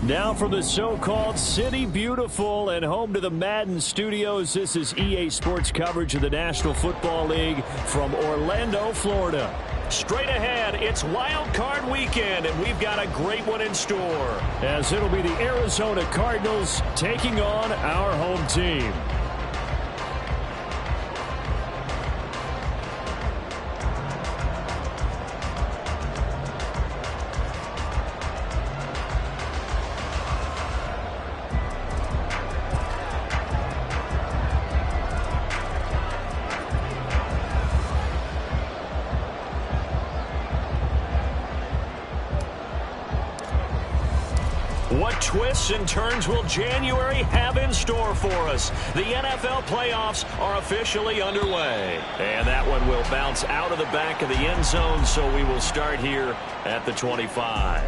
Now from the so-called City Beautiful and home to the Madden Studios, this is EA Sports coverage of the National Football League from Orlando, Florida. Straight ahead, it's Wild Card Weekend, and we've got a great one in store, as it'll be the Arizona Cardinals taking on our home team. What twists and turns will January have in store for us? The NFL playoffs are officially underway. And that one will bounce out of the back of the end zone, so we will start here at the 25.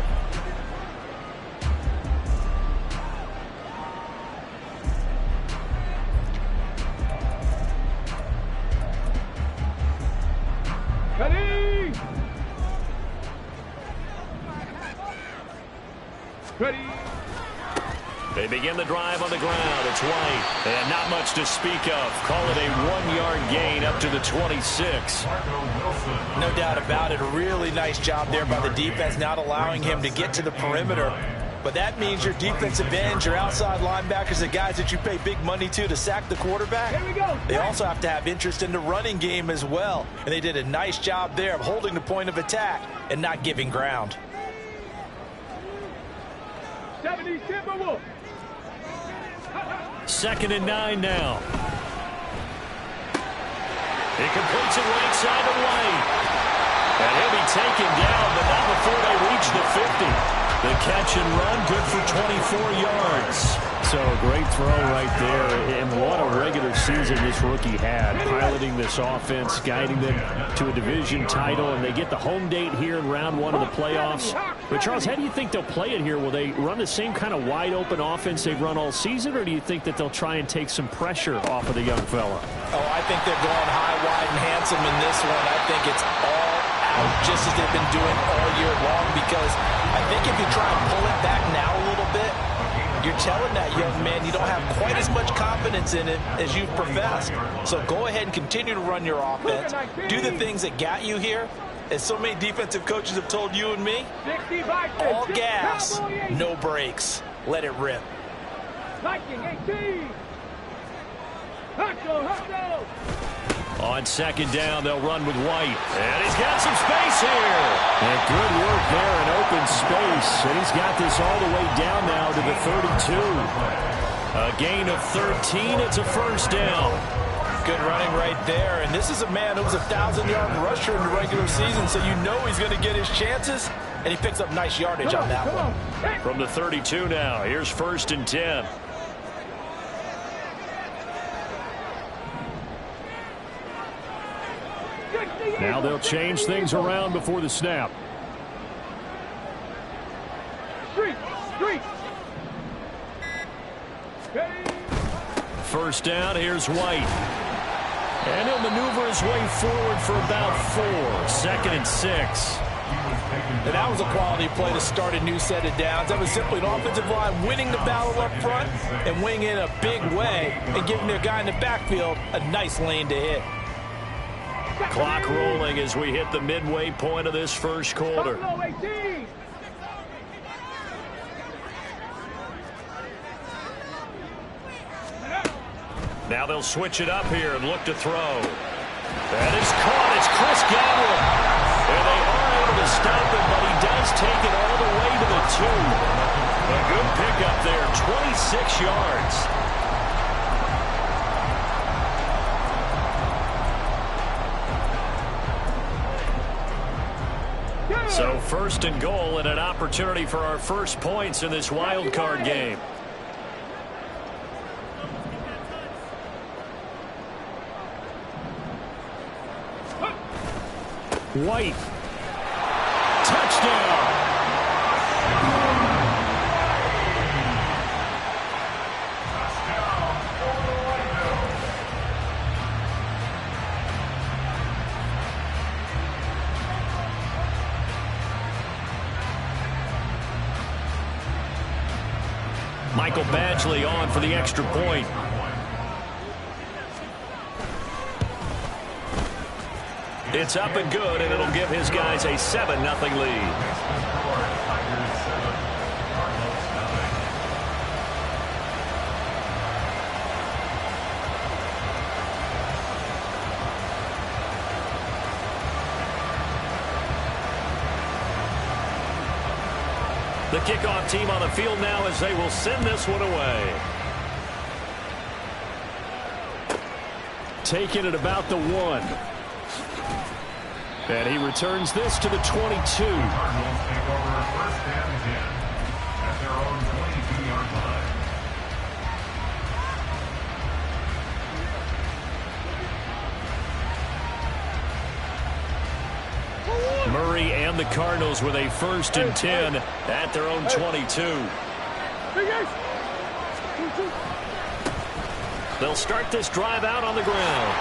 Ready! Ready! They begin the drive on the ground. It's White. And not much to speak of. Call it a 1-yard gain up to the 26. No doubt about it. A really nice job there by the defense, not allowing him to get to the perimeter. But that means your defensive ends, your outside linebackers, the guys that you pay big money to sack the quarterback, Here we go. they also have to have interest in the running game as well. And they did a nice job there of holding the point of attack and not giving ground. 70 Timberwolves. 2nd and 9 now. He completes it right side to White. And he'll be taken down, but not before they reach the 50. The catch and run, good for 24 yards. So a great throw right there. And what a regular season this rookie had, piloting this offense, guiding them to a division title, and they get the home date here in round 1 of the playoffs. But, Charles, how do you think they'll play it here? Will they run the same kind of wide-open offense they've run all season, or do you think that they'll try and take some pressure off of the young fella? Oh, I think they're going high, wide, and handsome in this one. I think it's all out, just as they've been doing all year long, because I think if you try and pull it back now a little bit, you're telling that young man you don't have quite as much confidence in it as you've professed. So go ahead and continue to run your offense. Do the things that got you here. As so many defensive coaches have told you and me, all gas, no brakes. Let it rip. Viking 18. Hutto. On 2nd down, they'll run with White. And he's got some space here. And good work there in open space. And he's got this all the way down now to the 32. A gain of 13. It's a 1st down. Good running right there. And this is a man who was a 1,000-yard rusher in the regular season, so you know he's going to get his chances. And he picks up nice yardage on that one. From the 32 now, here's 1st and 10. Now they'll change things around before the snap. Street. 1st down, here's White. And he'll maneuver his way forward for about 4. 2nd and 6. And that was a quality play to start a new set of downs. That was simply an offensive line winning the battle up front and winning in a big way and giving their guy in the backfield a nice lane to hit. Clock rolling as we hit the midway point of this 1st quarter. Now they'll switch it up here and look to throw. That is caught. It's Chris Godwin. And they are able to stop him, but he does take it all the way to the 2. A good pickup there, 26 yards. So 1st and goal and an opportunity for our first points in this wild card game. White. Touchdown. Michael Badgley on for the extra point. It's up and good, and it'll give his guys a 7-0 lead. The kickoff team on the field now as they will send this one away. Taking it about the 1. And he returns this to the 22. Cardinals take over first and 10 at their own 22-yard line. Murray and the Cardinals with a 1st and 10 at their own 22. They'll start this drive out on the ground.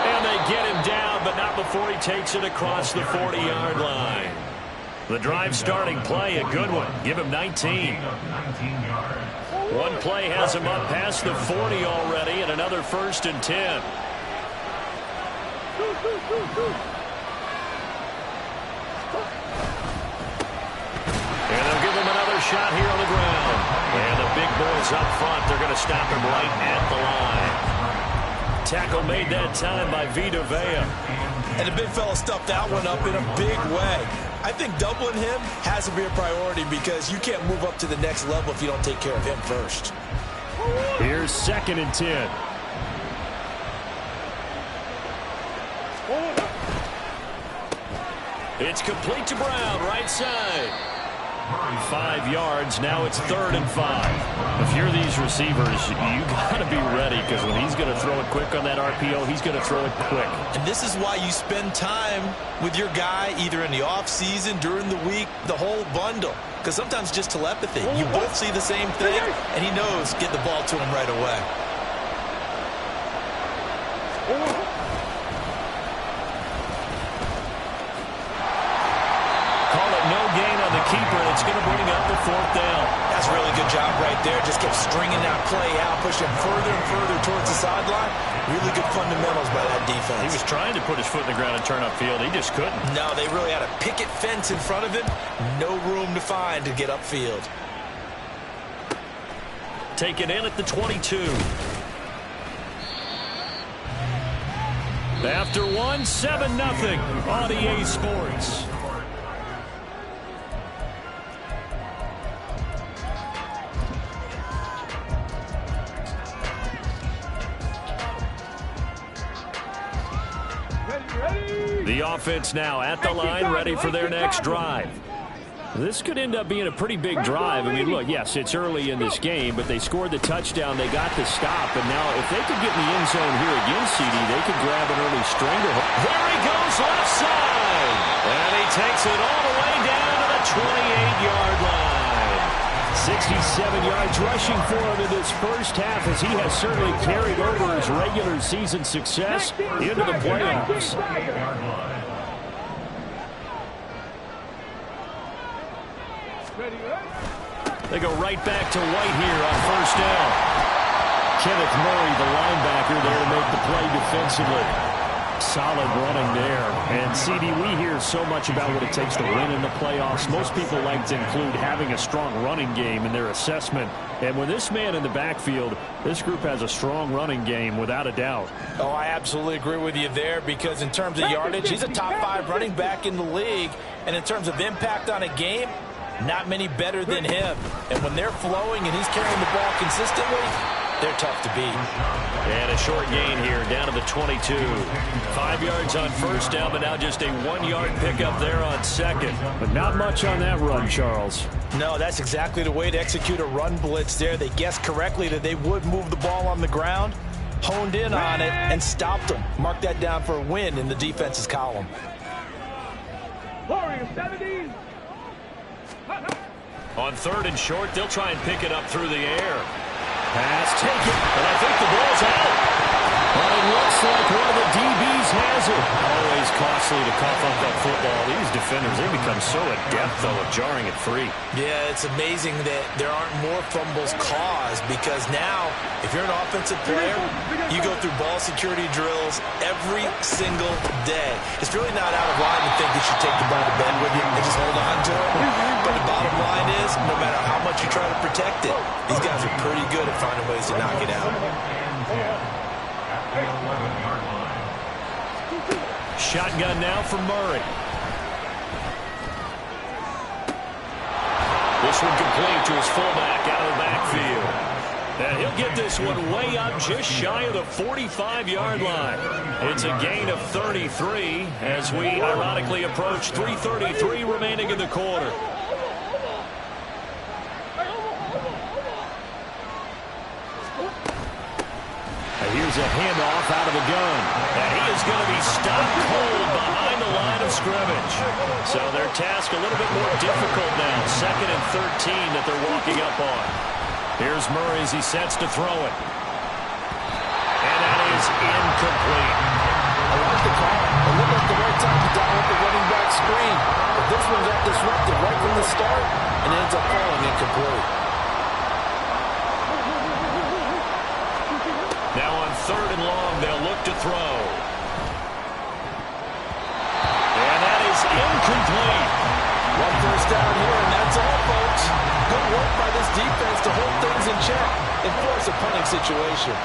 And they get him down, but not before he takes it across the 40-yard line. The drive starting play, a good one. Give him 19. One play has him up past the 40 already, and another 1st and 10. And they'll give him another shot here on the ground. And the big boys up front, they're going to stop him right at the line. Tackle made that time by Vita Vea. And the big fella stuffed that one up in a big way. I think doubling him has to be a priority because you can't move up to the next level if you don't take care of him first. Here's 2nd and 10. It's complete to Brown, right side. 5 yards, now it's 3rd and 5. If you're these receivers, you got to be ready because when he's going to throw it quick on that RPO, he's going to throw it quick. And this is why you spend time with your guy either in the offseason, during the week, the whole bundle. Because sometimes just telepathy. You both see the same thing, and he knows get the ball to him right away. Keeper, it's going to bring up the 4th down. That's a really good job right there. Just kept stringing that play out, pushing further and further towards the sideline. Really good fundamentals by that defense. He was trying to put his foot in the ground and turn upfield. He just couldn't. No, they really had a picket fence in front of him. No room to find to get upfield. Take it in at the 22. After 1, 7-0 on EA Sports. The offense now at the line, ready for their next drive. This could end up being a pretty big drive. I mean, look, yes, it's early in this game, but they scored the touchdown. They got the stop, and now if they could get in the end zone here again, CD, they could grab an early stranglehold. There he goes, left side. And he takes it all the way down to the 28-yard line. 67 yards rushing for him in this first half as he has certainly carried over his regular season success into the playoffs. They go right back to White here on 1st down. Kenneth Murray, the linebacker, there to make the play defensively. Solid running there. And, CD, we hear so much about what it takes to win in the playoffs. Most people like to include having a strong running game in their assessment. And with this man in the backfield, this group has a strong running game without a doubt. Oh, I absolutely agree with you there because in terms of yardage, he's a top 5 running back in the league. And in terms of impact on a game, not many better than him. And when they're flowing and he's carrying the ball consistently, they're tough to beat. And a short gain here down to the 22. 5 yards on 1st down, but now just a 1-yard pickup there on 2nd. But not much on that run, Charles. No, that's exactly the way to execute a run blitz there. They guessed correctly that they would move the ball on the ground, honed in on it, and stopped them. Mark that down for a win in the defense's column. Warriors 17. On 3rd and short, they'll try and pick it up through the air. Pass taken, and I think the ball's out. But it looks like one of the DBs has it. Always costly to cough up that football. These defenders. They become so adept, though, at jarring it free. Yeah, it's amazing that there aren't more fumbles caused because now, if you're an offensive player, you go through ball security drills every single day. It's really not out of line to think you should take the ball to bed with you and just hold on to it. But the bottom line is, no matter how much you try to protect it, these guys are pretty good at finding ways to knock it out. At the 11-yard line. Shotgun now for Murray. This one complete to his fullback out of the backfield. And he'll get this one way up just shy of the 45-yard line. It's a gain of 33 as we ironically approach 3:33 remaining in the quarter. Here's a handoff out of the gun. And he is going to be stopped cold behind the line of scrimmage. So their task a little bit more difficult now. 2nd and 13 that they're walking up on. Here's Murray as he sets to throw it. And that is incomplete. I like the call. It looked like the right time to dial up the running back screen. But this one got disrupted right from the start and ends up falling incomplete. Now on 3rd and long, they'll look to throw. And that is incomplete. One first down here, and that's all, folks. Good work by this defense to hold things in check and force a punting situation.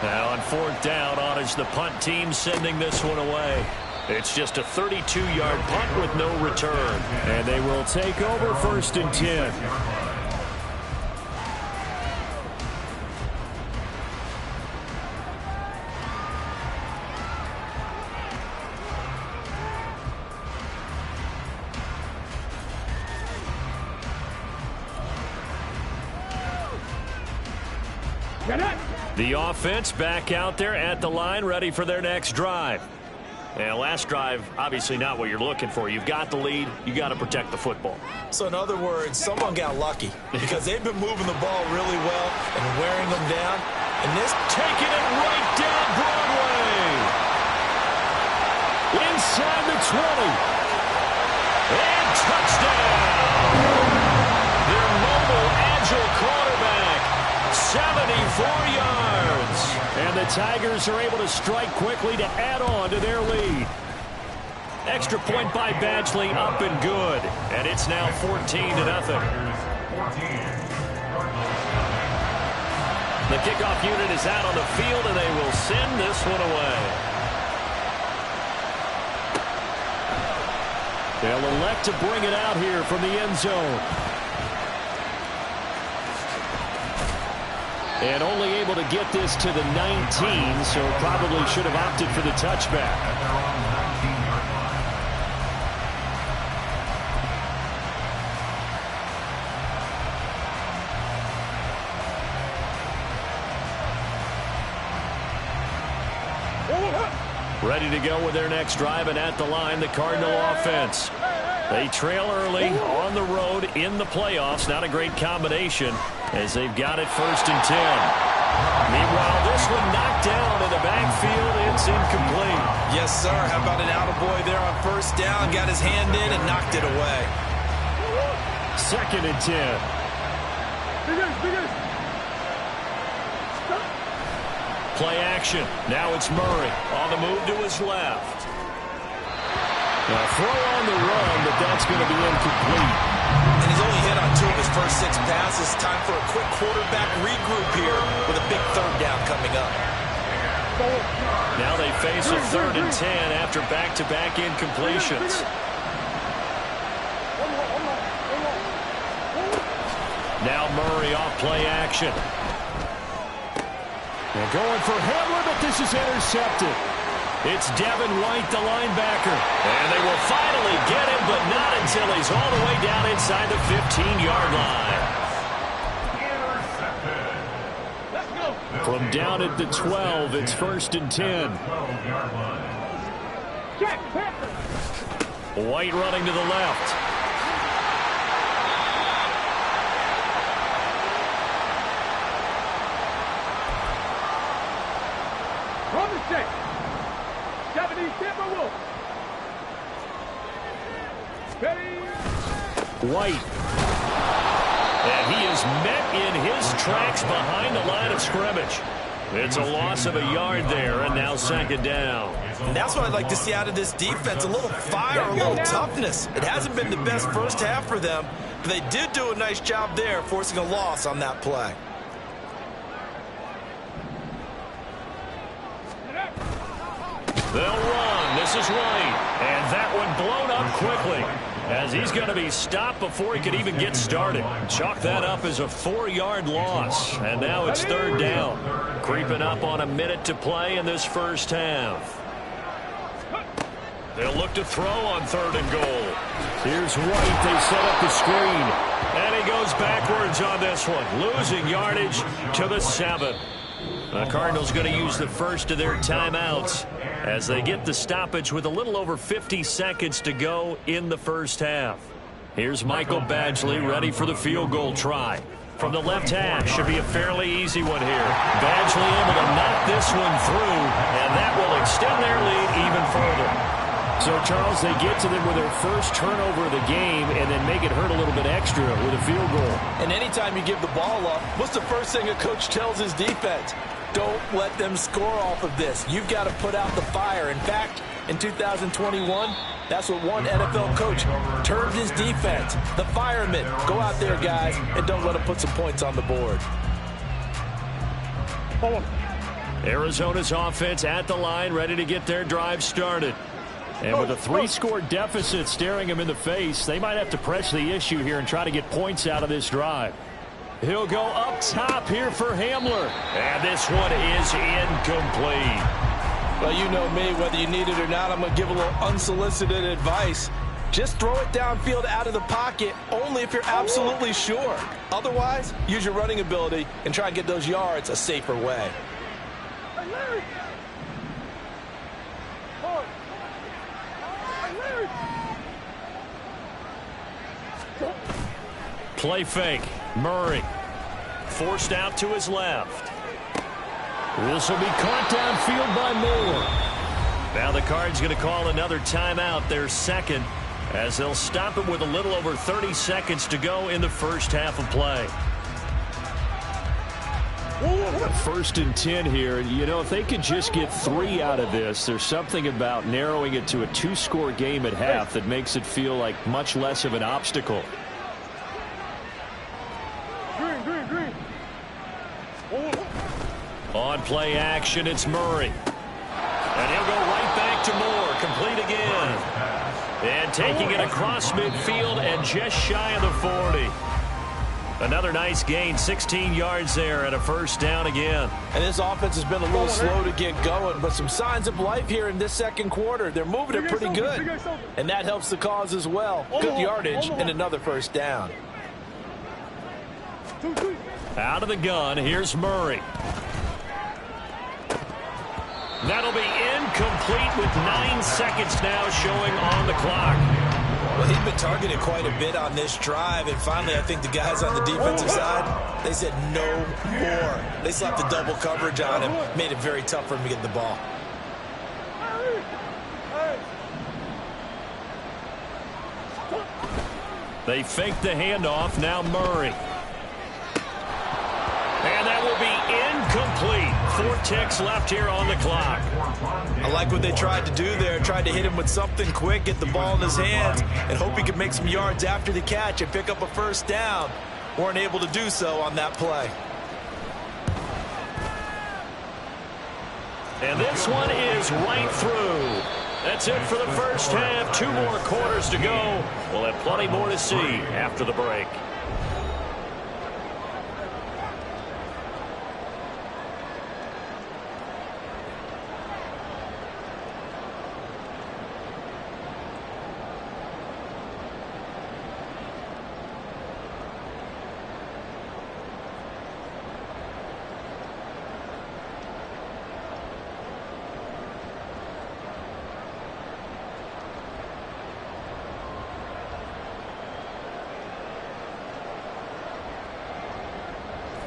Now on 4th down, on is the punt team sending this one away. It's just a 32-yard punt with no return. And they will take over 1st and 10. The offense back out there at the line, ready for their next drive. And last drive, obviously not what you're looking for. You've got the lead. You got to protect the football. So in other words, someone got lucky because they've been moving the ball really well and wearing them down. And this taking it right down Broadway. Inside the 20. And touchdown. Their mobile, agile quarterback. 74 yards. And the Tigers are able to strike quickly to add on to their lead. Extra point by Badgley, up and good. And it's now 14-0. The kickoff unit is out on the field, and they will send this one away. They'll elect to bring it out here from the end zone. And only able to get this to the 19, so probably should have opted for the touchback. Ready to go with their next drive, and at the line, the Cardinal offense. They trail early on the road in the playoffs. Not a great combination as they've got it 1st and 10. Meanwhile, this one knocked down in the backfield. It's incomplete. Yes, sir. How about an attaboy there on 1st down? Got his hand in and knocked it away. 2nd and 10. Play action. Now it's Murray on the move to his left. Now throw on the run, but that's going to be incomplete. And he's only hit on 2 of his first 6 passes. Time for a quick quarterback regroup here with a big 3rd down coming up. Now they face a 3rd and 10 after back-to-back incompletions. Now Murray off play action. They're going for Hamler, but this is intercepted. It's Devin White, the linebacker. And they will finally get him, but not until he's all the way down inside the 15-yard line. From down at the 12, it's 1st and 10. White running to the left. Timberwolves. Ready? White. And he is met in his tracks behind the line of scrimmage. It's a loss of a yard there, and now second down. And that's what I'd like to see out of this defense, a little fire, a little toughness. It hasn't been the best first half for them, but they did do a nice job there, forcing a loss on that play. They'll run. This is White. And that one blown up quickly, as he's going to be stopped before he could even get started. Chalk that up as a 4-yard loss. And now it's third down. Creeping up on a minute to play in this first half. They'll look to throw on third and goal. Here's White. They set up the screen. And he goes backwards on this one, losing yardage to the 7. The Cardinals going to use the first of their timeouts as they get the stoppage with a little over 50 seconds to go in the first half. Here's Michael Badgley ready for the field goal try. From the left hash, should be a fairly easy one here. Badgley able to knock this one through, and that will extend their lead even further. So, Charles, they get to them with their first turnover of the game and then make it hurt a little bit extra with a field goal. And anytime you give the ball up, what's the first thing a coach tells his defense? Don't let them score off of this. You've got to put out the fire. In fact, in 2021, that's what one NFL coach termed his defense. The firemen. Go out there, guys, and don't let them put some points on the board. Arizona's offense at the line, ready to get their drive started. And with a 3-score deficit staring them in the face, they might have to press the issue here and try to get points out of this drive. He'll go up top here for Hamler. And this one is incomplete. Well, you know me, whether you need it or not, I'm going to give a little unsolicited advice. Just throw it downfield out of the pocket only if you're absolutely sure. Otherwise, use your running ability and try and get those yards a safer way. Play fake. Murray forced out to his left. This will be caught downfield by Moore. Now the Cards going to call another timeout, their second, as they'll stop it with a little over 30 seconds to go in the first half of play. First and 10 here. You know, if they could just get 3 out of this, there's something about narrowing it to a 2-score game at half that makes it feel like much less of an obstacle. On play action, it's Murray. And he'll go right back to Moore. Complete again. And taking it across midfield and just shy of the 40. Another nice gain, 16 yards there and a first down again. And this offense has been a little slow to get going, but some signs of life here in this second quarter. They're moving it pretty good. And that helps the cause as well. Good yardage and another first down. Out of the gun, here's Murray. That'll be incomplete with 9 seconds now showing on the clock. Well, he's been targeted quite a bit on this drive, and finally I think the guys on the defensive side, they said no more. They slapped the double coverage on him, made it very tough for him to get the ball. They fake the handoff, now Murray. And that will be incomplete. 4 ticks left here on the clock. I like what they tried to do there. Tried to hit him with something quick, get the ball in his hands, and hope he could make some yards after the catch and pick up a first down. Weren't able to do so on that play. And this one is right through. That's it for the first half. 2 more quarters to go. We'll have plenty more to see after the break.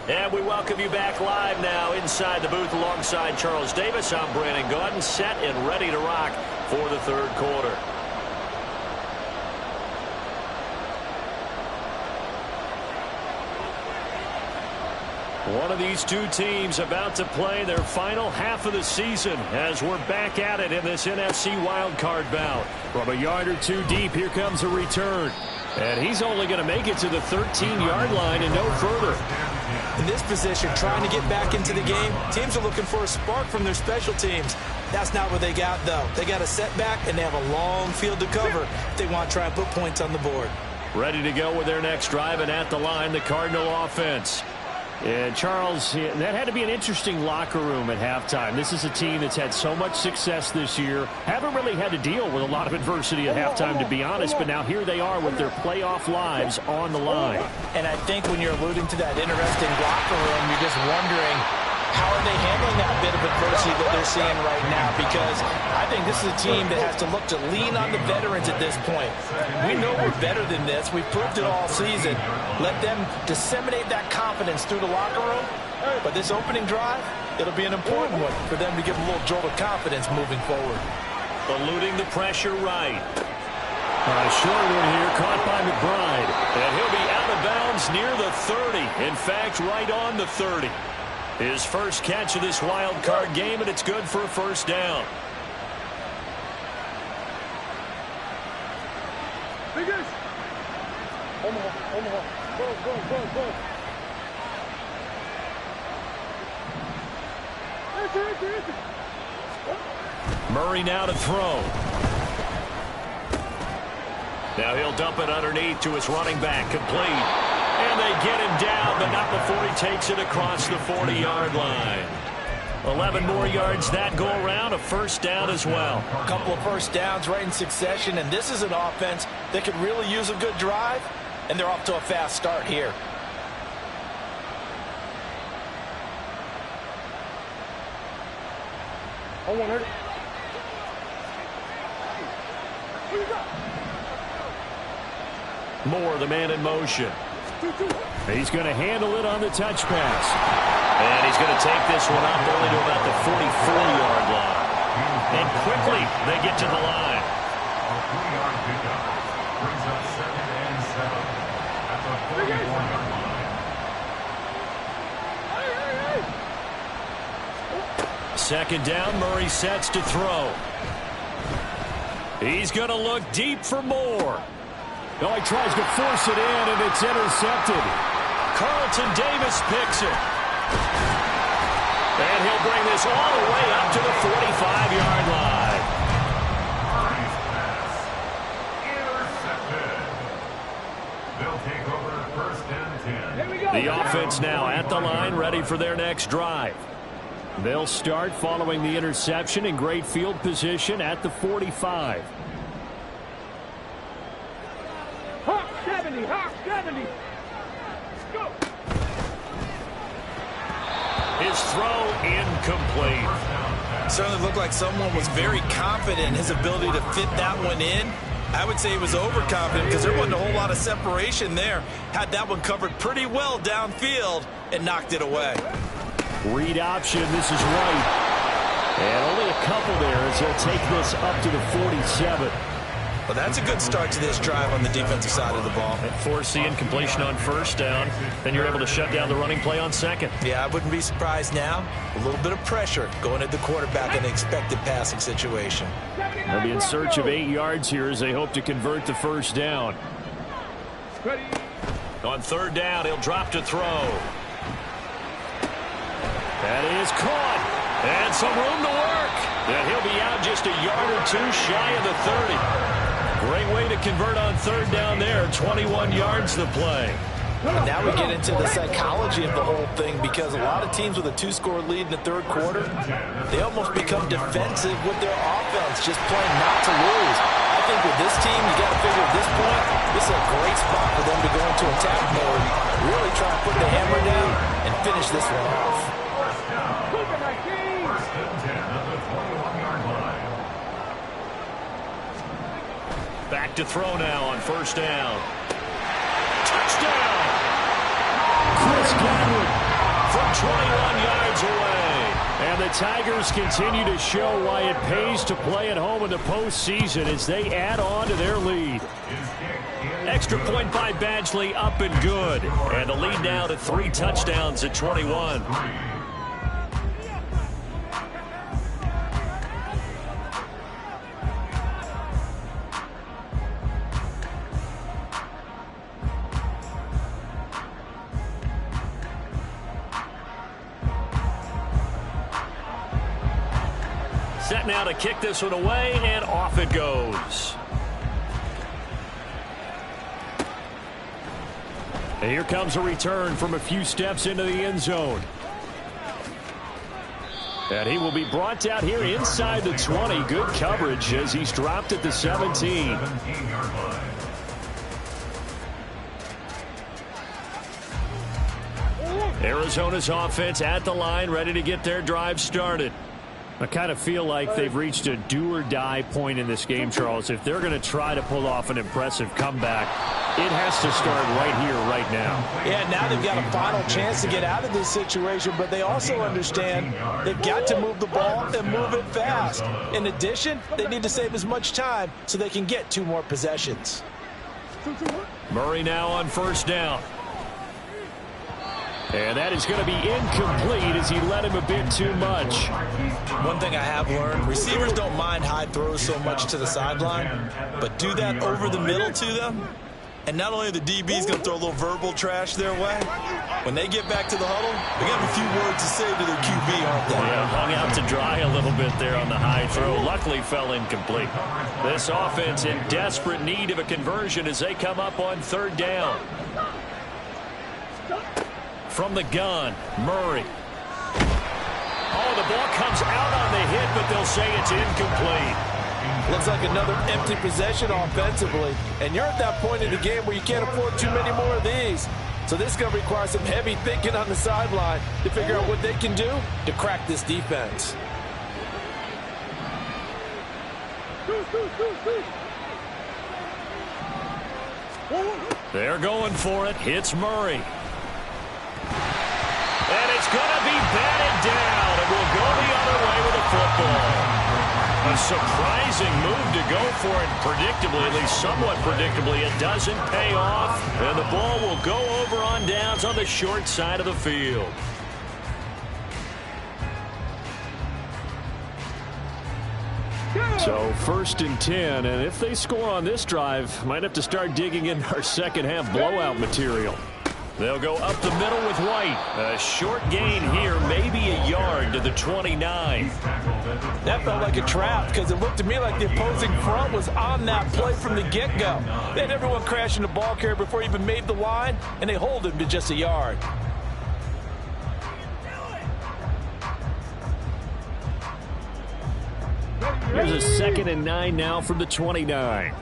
And we welcome you back live now inside the booth alongside Charles Davis. I'm Brandon Gaudin, set and ready to rock for the third quarter. One of these two teams about to play their final half of the season as we're back at it in this NFC wildcard bout. From a yard or two deep, here comes a return. And he's only going to make it to the 13-yard line and no further. In this position, trying to get back into the game, teams are looking for a spark from their special teams. That's not what they got, though. They got a setback, and they have a long field to cover if they want to try and put points on the board. Ready to go with their next drive, and at the line, the Cardinal offense. And Charles, that had to be an interesting locker room at halftime. This is a team that's had so much success this year. Haven't really had to deal with a lot of adversity at halftime, to be honest. But now here they are with their playoff lives on the line. And I think when you're alluding to that interesting locker room, you're just wondering, how are they handling that bit of adversity that they're seeing right now? Because I think this is a team that has to look to lean on the veterans at this point. We know we're better than this. We've proved it all season. Let them disseminate that confidence through the locker room. But this opening drive, it'll be an important one for them to give a little jolt of confidence moving forward. Eluding the pressure right. Short one here, caught by McBride. And he'll be out of bounds near the 30. In fact, right on the 30. His first catch of this wild card game, and it's good for a first down. Fingers. Omaha. Go. Enter. Murray now to throw. Now he'll dump it underneath to his running back, complete. And they get him down, but not before he takes it across the 40-yard line. 11 more yards that go around, a first down as well. A couple of first downs right in succession, and this is an offense that could really use a good drive, and they're off to a fast start here. I want her. Moore, the man in motion. He's going to handle it on the touch pass. And he's going to take this one up only to about the 44-yard line. And quickly, they get to the line. A 3-yard pickup brings up 2nd and 7 at the 44-yard line. Second down, Murray sets to throw. He's going to look deep for Moore. No, he tries to force it in, and it's intercepted. Carlton Davis picks it. And he'll bring this all the way up to the 45-yard line. Murray's pass intercepted. They'll take over 1st and 10. Here we go. The offense now at the line, ready for their next drive. They'll start following the interception in great field position at the 45. Hawk 70. Go. His throw incomplete. Certainly looked like someone was very confident in his ability to fit that one in. I would say he was overconfident because there wasn't a whole lot of separation there. Had that one covered pretty well downfield and knocked it away. Read option, this is right. And only a couple there as he'll take this up to the 47. Well, that's a good start to this drive on the defensive side of the ball. Force the incompletion on first down, then you're able to shut down the running play on second. Yeah, I wouldn't be surprised now. A little bit of pressure going at the quarterback in an expected passing situation. They'll be in search of 8 yards here as they hope to convert the first down. Ready. On third down, he'll drop to throw. That is caught. And some room to work. And he'll be out just a yard or two shy of the 30. Great way to convert on third down there. 21 yards to play. Now we get into the psychology of the whole thing because a lot of teams with a 2-score lead in the third quarter, they almost become defensive with their offense, just playing not to lose. I think with this team, you got to figure at this point, this is a great spot for them to go into attack mode, really try to put the hammer down and finish this one off. First and 10 at the 21-yard line. Back to throw now on first down. Touchdown! Chris Godwin from 21 yards away. And the Tigers continue to show why it pays to play at home in the postseason as they add on to their lead. Extra point by Badgley, up and good. And the lead now to 3 touchdowns at 21. Set now to kick this one away, and off it goes. And here comes a return from a few steps into the end zone. And he will be brought down here inside the 20. Good coverage as he's dropped at the 17. Arizona's offense at the line, ready to get their drive started. I kind of feel like they've reached a do-or-die point in this game, Charles. If they're going to try to pull off an impressive comeback, it has to start right here, right now. Yeah, now they've got a final chance to get out of this situation, but they also understand they've got to move the ball and move it fast. In addition, they need to save as much time so they can get 2 more possessions. Murray now on first down. And that is going to be incomplete as he led him a bit too much. One thing I have learned, receivers don't mind high throws so much to the sideline, but do that over the middle to them, and not only are the DBs going to throw a little verbal trash their way, when they get back to the huddle, they have a few words to say to their QB, aren't they? Yeah, hung out to dry a little bit there on the high throw. Luckily fell incomplete. This offense in desperate need of a conversion as they come up on third down. From the gun, Murray. Oh, the ball comes out on the hit, but they'll say it's incomplete. Looks like another empty possession offensively, and you're at that point in the game where you can't afford too many more of these. So this is going to require some heavy thinking on the sideline to figure out what they can do to crack this defense. They're going for it. Hits Murray. And it's going to be batted down. It will go the other way with the football. A surprising move to go for it. Predictably, at least somewhat predictably, it doesn't pay off. And the ball will go over on downs on the short side of the field. So 1st and 10, and if they score on this drive, might have to start digging in our second half blowout material. They'll go up the middle with White. A short gain here, maybe a yard to the 29. That felt like a trap because it looked to me like the opposing front was on that play from the get-go. They had everyone crashing the ball carrier before he even made the line, and they hold him to just a yard. Here's a 2nd and 9 now from the 29.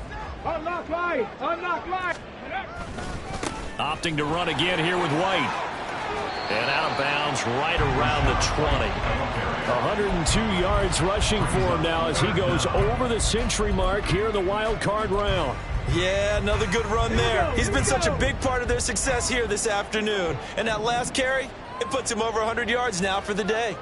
Unlock line! Unlock line! Opting to run again here with White. And out of bounds right around the 20. 102 yards rushing for him now as he goes over the century mark here in the wild card round. Yeah, another good run there. He's been such a big part of their success here this afternoon. And that last carry, it puts him over 100 yards now for the day.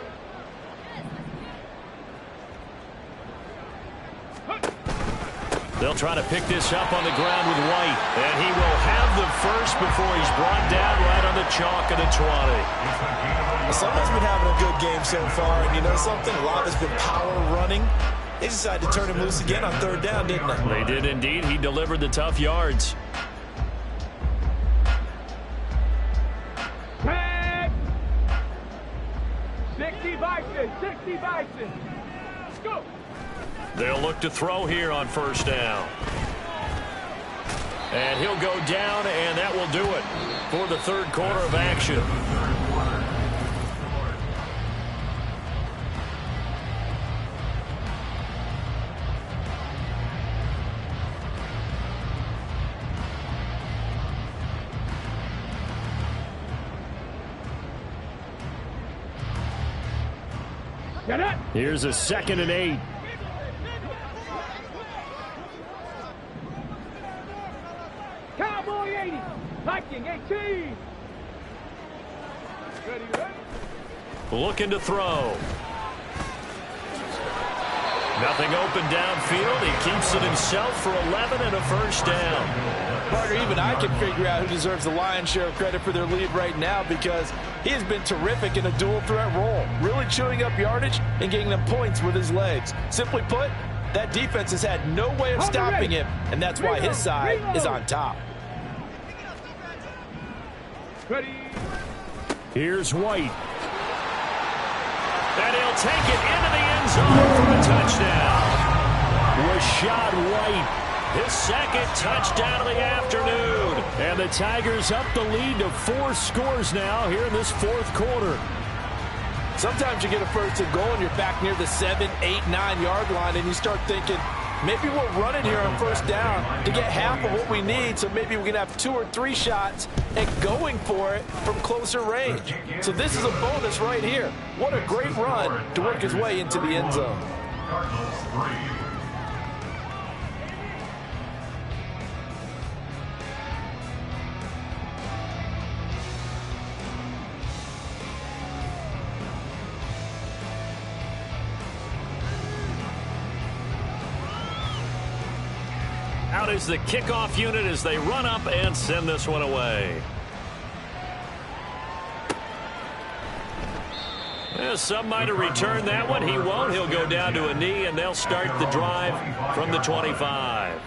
They'll try to pick this up on the ground with White. And he will have the first before he's brought down right on the chalk of the 20. Someone's been having a good game so far, and you know something? A lot has been power running. They decided to turn him loose again on third down, didn't they? They did indeed. He delivered the tough yards. Tag! 60 Bison! 60 Bison! Let's go! They'll look to throw here on first down. And he'll go down, and that will do it for the third quarter of action. Get it! Here's a 2nd and 8. Cowboy 80! Viking 18! Looking to throw. Nothing open downfield. He keeps it himself for 11 and a first down. Parker, even I can figure out who deserves the lion's share of credit for their lead right now, because he has been terrific in a dual threat role, really chewing up yardage and getting them points with his legs. Simply put, that defense has had no way of stopping him, and that's why his side is on top. Here's White. And he'll take it into the end zone for a touchdown. Rachaad White, his second touchdown of the afternoon. And the Tigers up the lead to 4 scores now here in this fourth quarter. Sometimes you get a first and goal and you're back near the 7, 8, 9 yard line, and you start thinking, maybe we'll run it here on first down to get half of what we need, so maybe we can have 2 or 3 shots and going for it from closer range. So this is a bonus right here. What a great run to work his way into the end zone. Cardinals 3. Out is the kickoff unit as they run up and send this one away. Some might have returned that one. He won't. He'll go down to a knee, and they'll start the drive from the 25.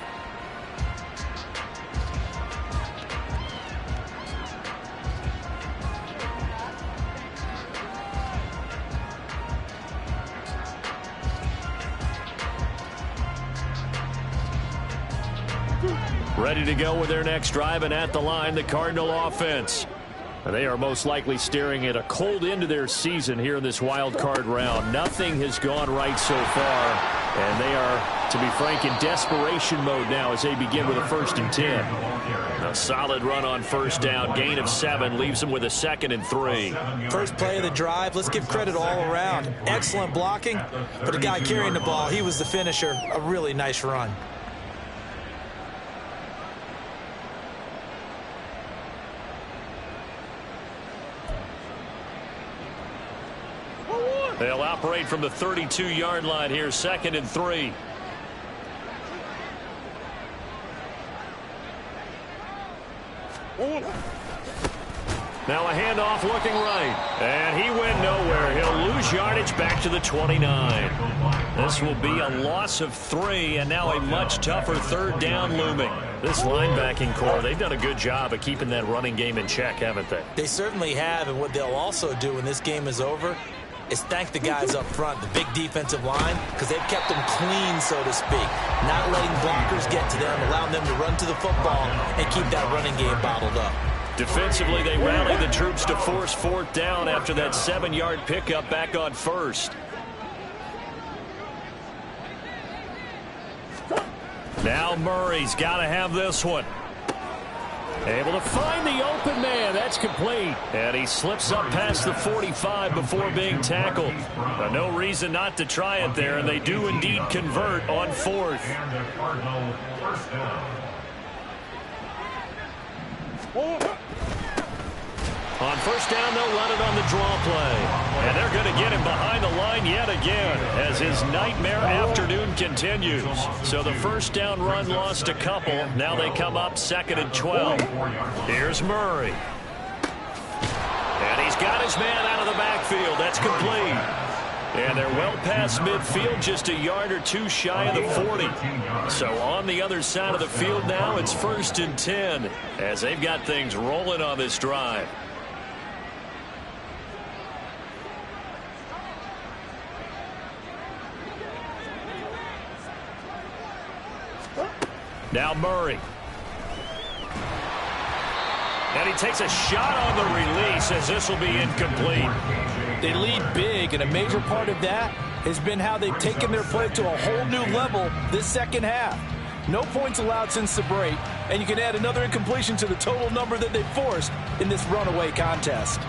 Ready to go with their next drive, and at the line, the Cardinal offense. They are most likely staring at a cold end to their season here in this wild card round. Nothing has gone right so far, and they are, to be frank, in desperation mode now as they begin with a 1st and 10. A solid run on first down, gain of 7, leaves them with a 2nd and 3. First play of the drive, let's give credit all around. Excellent blocking, but the guy carrying the ball, he was the finisher. A really nice run. They'll operate from the 32-yard line here, 2nd and 3. Now a handoff looking right. And he went nowhere. He'll lose yardage back to the 29. This will be a loss of 3, and now a much tougher 3rd down looming. This linebacking core, they've done a good job of keeping that running game in check, haven't they? They certainly have, and what they'll also do when this game is over is thank the guys up front, the big defensive line, because they've kept them clean, so to speak. Not letting blockers get to them, allowing them to run to the football and keep that running game bottled up. Defensively, they rally the troops to force 4th down after that 7-yard pickup back on 1st. Now Murray's got to have this one. Able to find the open man. That's complete. And he slips up past the 45 before being tackled. No reason not to try it there, and they do indeed convert on 4th. And the Cardinal 1st down. On 1st down, they'll run it on the draw play. And they're going to get him behind the line yet again as his nightmare afternoon continues. So the 1st down run lost a couple. Now they come up 2nd and 12. Here's Murray. And he's got his man out of the backfield. That's complete. And they're well past midfield, just a yard or 2 shy of the 40. So on the other side of the field now, it's 1st and 10 as they've got things rolling on this drive. Now Murray. And he takes a shot on the release as this will be incomplete. They lead big, and a major part of that has been how they've taken their play to a whole new level this second half. No points allowed since the break, and you can add another incompletion to the total number that they forced in this runaway contest.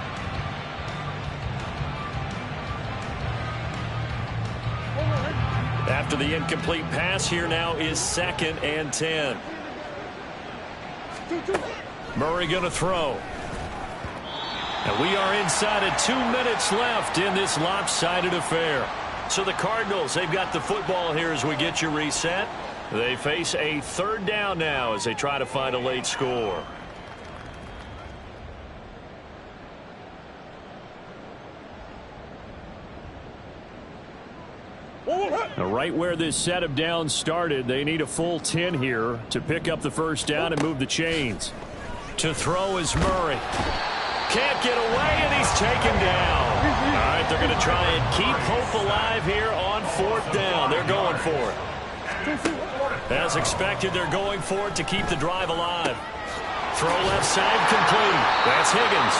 After the incomplete pass, here now is 2nd and 10. Murray going to throw. And we are inside of 2 minutes left in this lopsided affair. So the Cardinals, they've got the football here as we get you reset. They face a third down now as they try to find a late score. Right where this set of downs started, they need a full 10 here to pick up the first down and move the chains. To throw is Murray. Can't get away, and he's taken down. All right, they're going to try and keep hope alive here on fourth down. They're going for it. As expected, they're going for it to keep the drive alive. Throw left side complete. That's Higgins.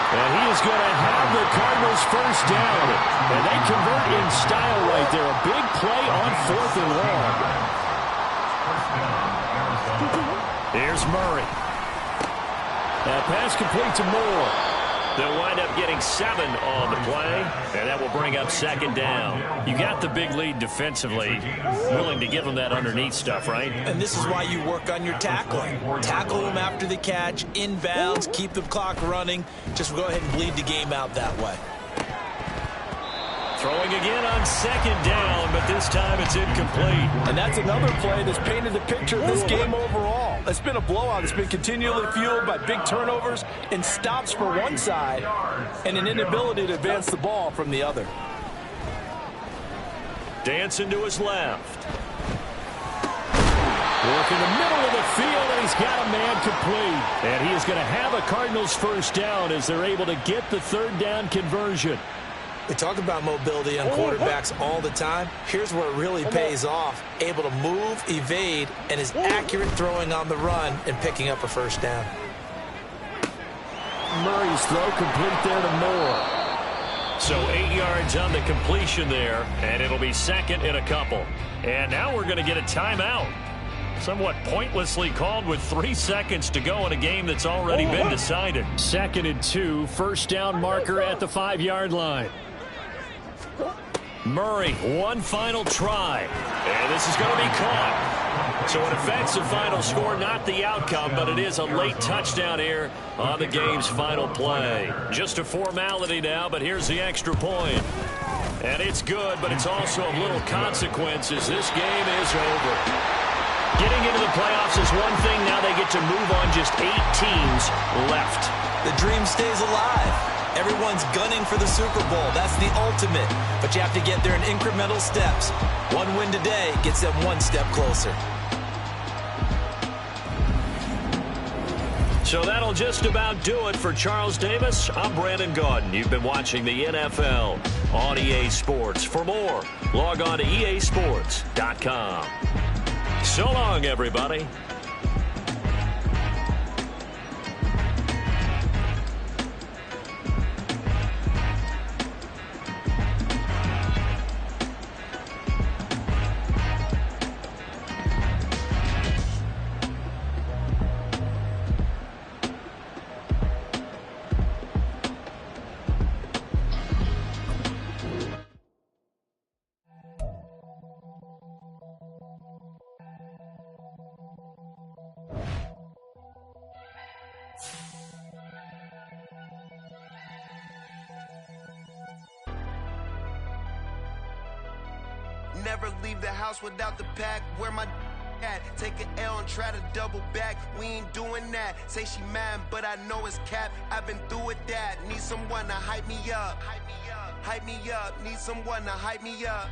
And he is going to have the Cardinals first down. And they convert in style right there. A big play on fourth and long. Here's Murray. That pass complete to Moore. They'll wind up getting 7 on the play, and that will bring up second down. You got the big lead defensively, willing to give them that underneath stuff, right? And this is why you work on your tackling. Tackle them after the catch, inbounds, keep the clock running. Just go ahead and bleed the game out that way. Throwing again on second down, but this time it's incomplete. And that's another play that's painted the picture of this game overall. It's been a blowout. It's been continually fueled by big turnovers and stops for one side and an inability to advance the ball from the other. Dancing to his left. Work in the middle of the field, and he's got a man complete. And he is going to have a Cardinals first down as they're able to get the third down conversion. We talk about mobility on quarterbacks all the time. Here's where it really pays off. Able to move, evade, and is accurate throwing on the run and picking up a first down. Murray's throw complete there to Moore. So 8 yards on the completion there, and it'll be second in a couple. And now we're going to get a timeout. Somewhat pointlessly called with 3 seconds to go in a game that's already been decided. 2nd and 2, first down marker at the 5-yard line. Murray, one final try. And this is going to be caught. So it affects the final score, not the outcome, but it is a late touchdown here on the game's final play. Just a formality now, but here's the extra point. And it's good, but it's also of little consequence as this game is over. Getting into the playoffs is one thing. Now they get to move on. Just 8 teams left. The dream stays alive. Everyone's gunning for the Super Bowl. That's the ultimate. But you have to get there in incremental steps. One win today gets them one step closer. So that'll just about do it for Charles Davis. I'm Brandon Gaudin. You've been watching the NFL on EA Sports. For more, log on to easports.com. So long, everybody. Never leave the house without the pack. Where my at? Take an L and try to double back. We ain't doing that. Say she mad, but I know it's cap. I've been through with that. Need someone to hype me up. Hype me up. Need someone to hype me up.